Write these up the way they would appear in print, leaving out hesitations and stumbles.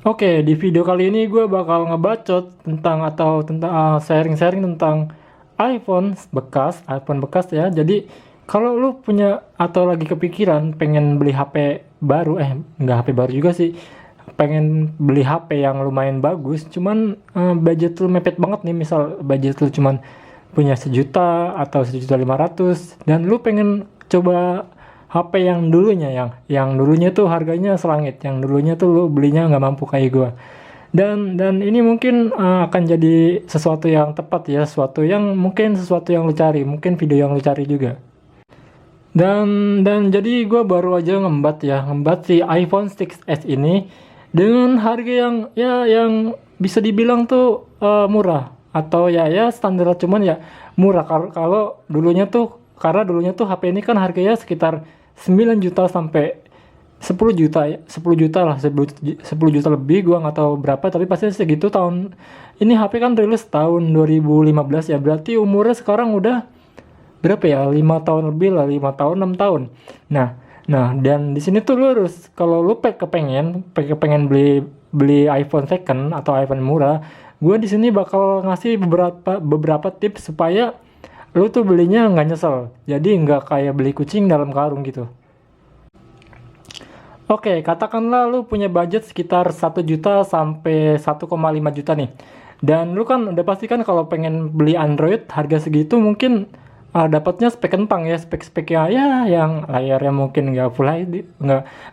Oke, di video kali ini gue bakal ngebacot tentang atau tentang sharing-sharing tentang iPhone bekas ya. Jadi kalau lu punya atau lagi kepikiran pengen beli HP baru, nggak HP baru juga sih, pengen beli HP yang lumayan bagus, cuman budget lu mepet banget nih, misal budget lu cuman punya 1 juta atau 1,5 juta, dan lu pengen coba HP yang dulunya, yang dulunya tuh harganya selangit, yang dulunya tuh lu belinya nggak mampu kayak gua. Dan ini mungkin akan jadi sesuatu yang tepat ya, sesuatu yang lu cari, mungkin video yang lu cari juga. Dan jadi gue baru aja ngembat si iPhone 6s ini dengan harga yang ya yang bisa dibilang tuh murah, atau ya standar, cuman ya murah kalau kalau dulunya tuh, karena dulunya tuh HP ini kan harganya sekitar 9 juta sampai 10 juta ya, 10 juta lah, 10 juta lebih, gua nggak tahu berapa, tapi pasti segitu. Tahun ini HP kan rilis tahun 2015 ya, berarti umurnya sekarang udah berapa ya, 5 tahun lebih lah, 5 tahun, 6 tahun. Nah nah dan di sini tuh lu harus, kalau lu kepengen beli beli iPhone second atau iPhone murah, gue di sini bakal ngasih beberapa tips supaya lu tuh belinya nggak nyesel, jadi nggak kayak beli kucing dalam karung gitu. Oke, katakanlah lu punya budget sekitar 1 juta sampai 1,5 juta nih. Dan lu kan udah pasti kan kalau pengen beli Android harga segitu mungkin dapatnya spek kentang ya, spek-spek ya yang layarnya mungkin nggak Full HD,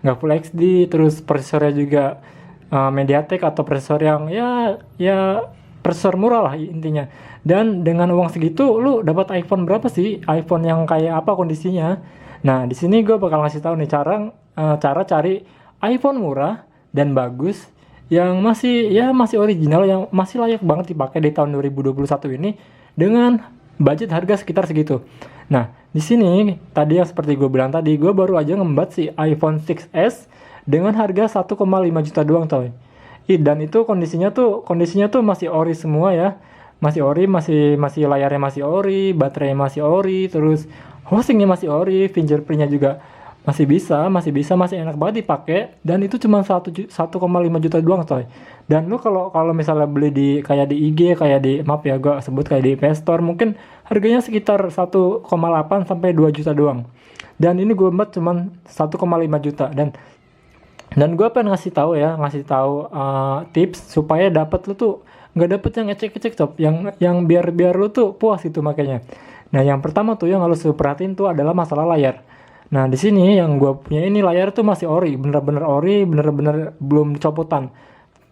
nggak Full HD, terus prosesornya juga MediaTek atau prosesor yang ya prosesor murah lah intinya. Dan dengan uang segitu lu dapat iPhone berapa sih? iPhone yang kayak apa kondisinya? Nah, di sini gue bakal ngasih tahu nih cara cari iPhone murah dan bagus yang masih original, yang masih layak banget dipakai di tahun 2021 ini dengan budget harga sekitar segitu. Nah, di sini tadi yang seperti gue bilang tadi, gue baru aja ngembat si iPhone 6s dengan harga 1,5 juta doang, coy. Dan itu kondisinya tuh masih ori semua ya. Masih ori, masih masih layarnya masih ori, baterainya masih ori, terus hostingnya masih ori, fingerprintnya juga masih enak banget dipakai, dan itu cuma 1,5 juta doang, coy. Dan lu kalau kalau misalnya beli di kayak di IG, kayak di, maaf ya gua sebut, kayak di PS Store, mungkin harganya sekitar 1,8 sampai 2 juta doang. Dan ini gue buat cuma 1,5 juta. Dan gue pengen ngasih tahu tips supaya dapat lu tuh nggak dapet yang ecek-ecek, cop, yang biar lu tuh puas itu makanya. Nah, yang pertama tuh yang harus lu perhatiin tuh adalah masalah layar. Nah, di sini yang gue punya ini layar tuh masih ori, bener-bener ori, bener-bener belum copotan.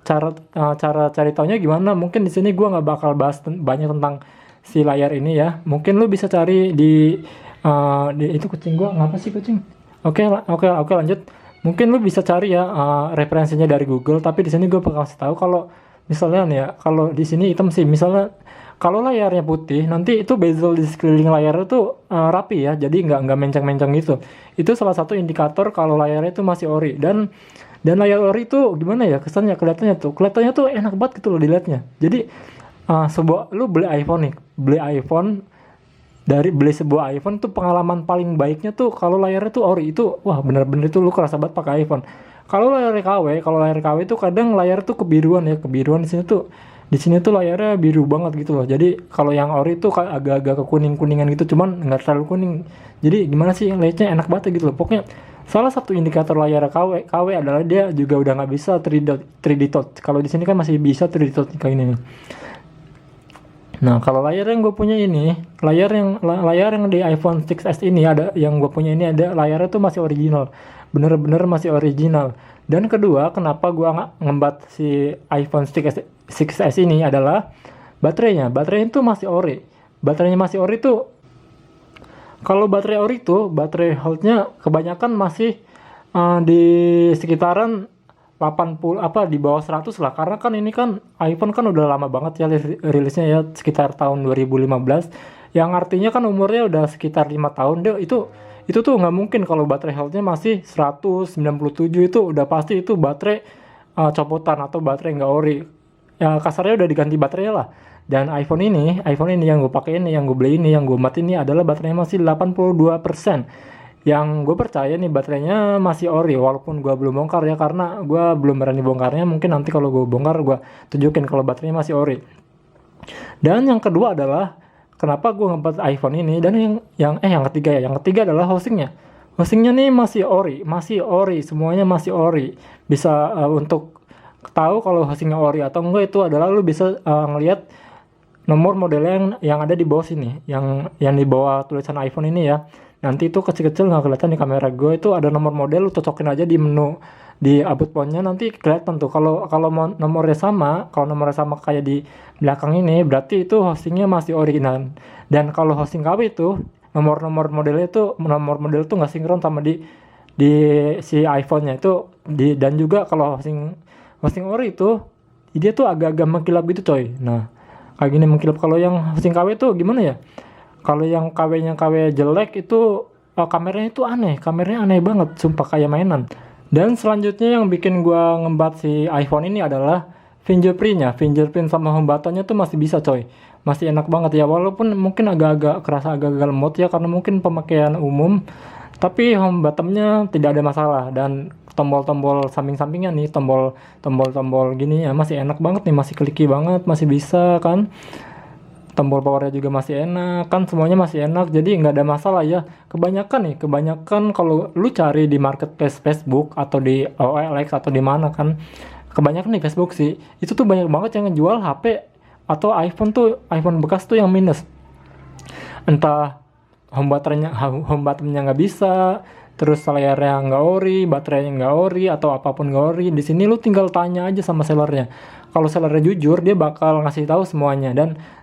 Cara cari taunya gimana? Mungkin di sini gue nggak bakal bahas banyak tentang si layar ini ya. Mungkin lu bisa cari di itu, kucing gue ngapa sih, kucing? Oke, lanjut. Mungkin lu bisa cari ya referensinya dari Google, tapi di sini gue bakal kasih tahu kalau misalnya nih ya, kalau di sini hitam sih, misalnya kalau layarnya putih, nanti itu bezel di sekeliling layar itu rapi ya, jadi nggak menceng-menceng gitu. Itu salah satu indikator kalau layarnya itu masih ori. Dan layar ori itu gimana ya kesannya, kelihatannya tuh enak banget gitu loh dilihatnya. Jadi lu beli iPhone nih, beli sebuah iPhone tuh, pengalaman paling baiknya tuh kalau layarnya tuh ori, itu wah bener-bener itu lu kerasa banget pakai iPhone. Kalau layar KW itu kadang layar tuh kebiruan ya, kebiruan di sini tuh layarnya biru banget gitu loh. Jadi kalau yang ori tuh agak-agak ke kuning-kuningan gitu, cuman nggak terlalu kuning. Jadi gimana sih, lihatnya enak banget gitu loh. Pokoknya salah satu indikator layar KW adalah dia juga udah nggak bisa 3D touch. Kalau di sini kan masih bisa 3D touch kayak ini nih. Nah, kalau layar yang gue punya ini, layar yang di iPhone 6s ini, ada yang gue punya ini, ada layarnya tuh masih original, bener-bener masih original. Dan kedua, kenapa gue nggak ngembat si iPhone 6s ini adalah baterainya itu masih ori. Baterainya masih ori tuh, kalau baterai ori tuh baterai health-nya kebanyakan masih di sekitaran 80, apa di bawah 100 lah, karena kan ini kan iPhone kan udah lama banget ya rilisnya ya, sekitar tahun 2015, yang artinya kan umurnya udah sekitar 5 tahun deh. Itu tuh nggak mungkin kalau baterai health-nya masih 197, itu udah pasti itu baterai copotan atau baterai nggak ori ya, kasarnya udah diganti baterainya lah. Dan iPhone ini yang gue pakai ini, yang gue beli ini, yang gue mati ini adalah baterainya masih 82%. yang gue percaya nih baterainya masih ori, walaupun gue belum bongkar ya, karena gue belum berani bongkarnya. Mungkin nanti kalau gue bongkar gue tunjukin kalau baterainya masih ori. Dan yang kedua adalah kenapa gue ngebuat iPhone ini. Dan yang ketiga ya, yang ketiga adalah hostingnya. Hostingnya nih masih ori, semuanya masih ori. Bisa untuk tahu kalau hostingnya ori atau enggak itu adalah lu bisa ngelihat nomor modelnya yang ada di bawah sini, yang di bawah tulisan iPhone ini ya. Nanti itu kecil-kecil nggak kelihatan di kamera gue, itu ada nomor model, lu cocokin aja di menu di about phone-nya, nanti kelihatan tuh. Kalau kalau nomornya sama kayak di belakang ini, berarti itu hostingnya masih original. Dan kalau hosting KW itu nomor model tuh nggak sinkron sama di si iPhone-nya itu. Dan juga kalau hosting hosting ori itu dia tuh agak-agak mengkilap gitu coy. Nah, kayak gini mengkilap. Kalau yang hosting KW itu gimana ya? Kalau yang KW jelek itu kameranya aneh banget, sumpah kayak mainan. Dan selanjutnya yang bikin gua ngembat si iPhone ini adalah fingerprint sama home buttonnya tuh masih bisa coy, masih enak banget ya, walaupun mungkin agak-agak kerasa agak-agak lemot ya karena mungkin pemakaian umum, tapi home buttonnya tidak ada masalah. Dan tombol-tombol samping-sampingnya nih, tombol-tombol gini ya masih enak banget nih, masih kliki banget, masih bisa kan. Tombol powernya juga masih enak kan, semuanya masih enak, jadi nggak ada masalah ya. Kebanyakan kalau lu cari di marketplace Facebook atau di OLX atau di mana kan, kebanyakan di Facebook sih, itu tuh banyak banget yang ngejual HP atau iPhone bekas tuh yang minus. Entah home buttonnya nggak bisa, terus layarnya nggak ori, baterainya nggak ori, atau apapun nggak ori. Di sini lu tinggal tanya aja sama sellernya. Kalau sellernya jujur, dia bakal ngasih tahu semuanya.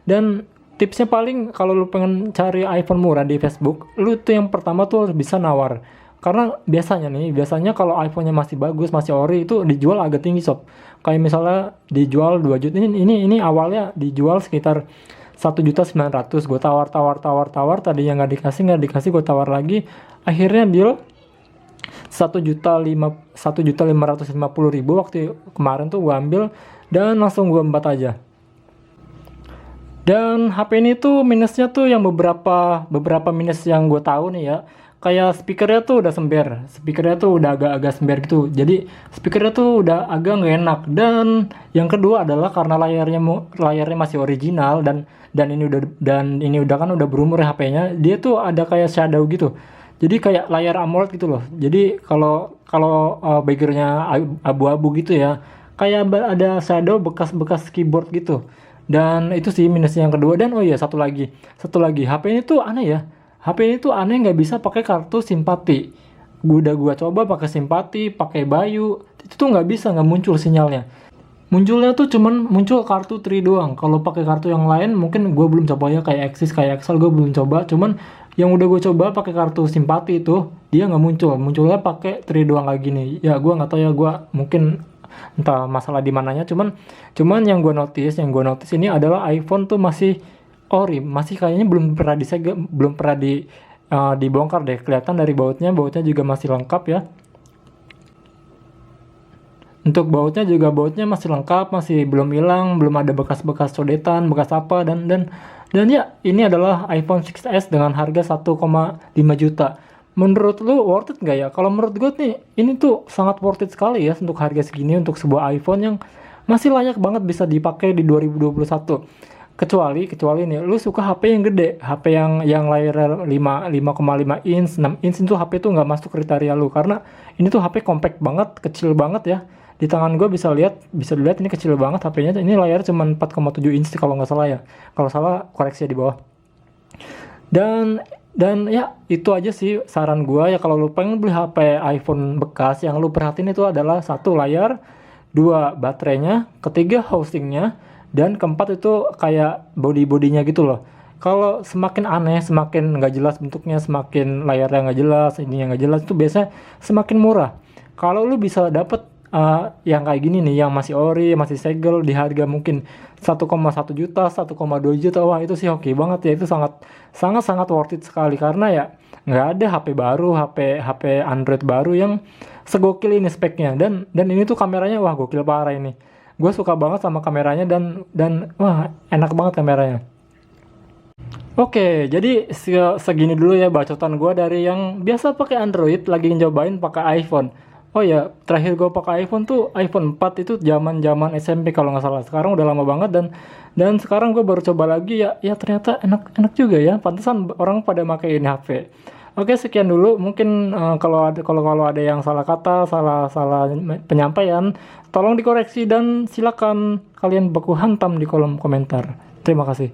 Dan tipsnya paling kalau lu pengen cari iPhone murah di Facebook, lu tuh yang pertama tuh harus bisa nawar. Karena biasanya kalau iPhone-nya masih bagus, masih ori, itu dijual agak tinggi sob. Kayak misalnya dijual 2 juta, ini awalnya dijual sekitar 1.900.000. Gue tawar, tadi yang nggak dikasih, gue tawar lagi. Akhirnya deal 1.550.000 waktu kemarin tuh gue ambil, dan langsung gue embat aja. Dan HP ini tuh minusnya tuh yang beberapa minus yang gue tahu nih ya. Kayak speakernya tuh udah sember, speakernya tuh udah agak-agak sember gitu. Jadi speakernya tuh udah agak nggak enak. Dan yang kedua adalah karena layarnya masih original, dan ini udah kan udah berumur ya HP-nya. Dia tuh ada kayak shadow gitu. Jadi kayak layar AMOLED gitu loh. Jadi kalau kalau backgroundnya abu-abu gitu ya, kayak ada shadow bekas-bekas keyboard gitu. Dan itu sih minusnya yang kedua. Dan oh iya, satu lagi HP ini tuh aneh ya. HP ini tuh aneh, nggak bisa pakai kartu simpati. Gua coba pakai simpati, pakai Bayu, itu tuh nggak muncul sinyalnya. Munculnya tuh cuman muncul kartu Tri doang. Kalau pakai kartu yang lain mungkin gue belum coba ya, kayak Axis, kayak Excel gue belum coba. Cuman yang udah gue coba pakai kartu simpati itu dia nggak muncul. Munculnya pakai Tri doang kayak gini. Ya gue nggak tahu ya, gue mungkin entah masalah di mananya. Cuman yang gue notice ini adalah iPhone tuh masih ori, masih kayaknya belum pernah disegel, belum pernah dibongkar deh. Kelihatan dari bautnya juga masih lengkap ya. Untuk bautnya masih lengkap, masih belum hilang, belum ada bekas-bekas codetan, bekas apa. Dan ya, ini adalah iPhone 6s dengan harga 1,5 juta. Menurut lu worth it nggak ya? Kalau menurut gue nih, ini tuh sangat worth it sekali ya untuk harga segini, untuk sebuah iPhone yang masih layak banget bisa dipakai di 2021. Kecuali nih, lu suka HP yang gede, HP yang layar 5,5 inch, 6 inch, itu HP tuh nggak masuk kriteria lu, karena ini tuh HP compact banget, kecil banget ya. Di tangan gue bisa dilihat ini kecil banget HP-nya. Ini layar cuma 4,7 inch kalau nggak salah ya. Kalau salah koreksi di bawah. Dan ya itu aja sih saran gue ya, kalau lu pengen beli HP iPhone bekas, yang lu perhatiin itu adalah 1 layar, 2 baterainya, ketiga hostingnya, dan keempat itu kayak bodinya gitu loh. Kalau semakin aneh, semakin nggak jelas bentuknya, semakin layarnya nggak jelas, ininya nggak jelas, itu biasanya semakin murah. Kalau lu bisa dapet yang kayak gini nih, yang masih ori, masih segel, di harga mungkin 1,1 juta, 1,2 juta, wah itu sih oke banget ya. Itu sangat worth it sekali, karena ya nggak ada HP Android baru yang segokil ini speknya. Dan ini tuh kameranya, wah gokil parah ini. Gue suka banget sama kameranya, dan wah enak banget kameranya. Oke, jadi segini dulu ya bacotan gue dari yang biasa pakai Android lagi nyobain pakai iPhone. Oh ya, terakhir gue pakai iPhone tuh iPhone 4 itu zaman-zaman SMP kalau nggak salah. Sekarang udah lama banget dan sekarang gue baru coba lagi ya ternyata enak-enak juga ya. Pantesan orang pada pakai ini HP. Oke, sekian dulu. Mungkin kalau ada yang salah kata, salah salah penyampaian, tolong dikoreksi dan silakan kalian baku hantam di kolom komentar. Terima kasih.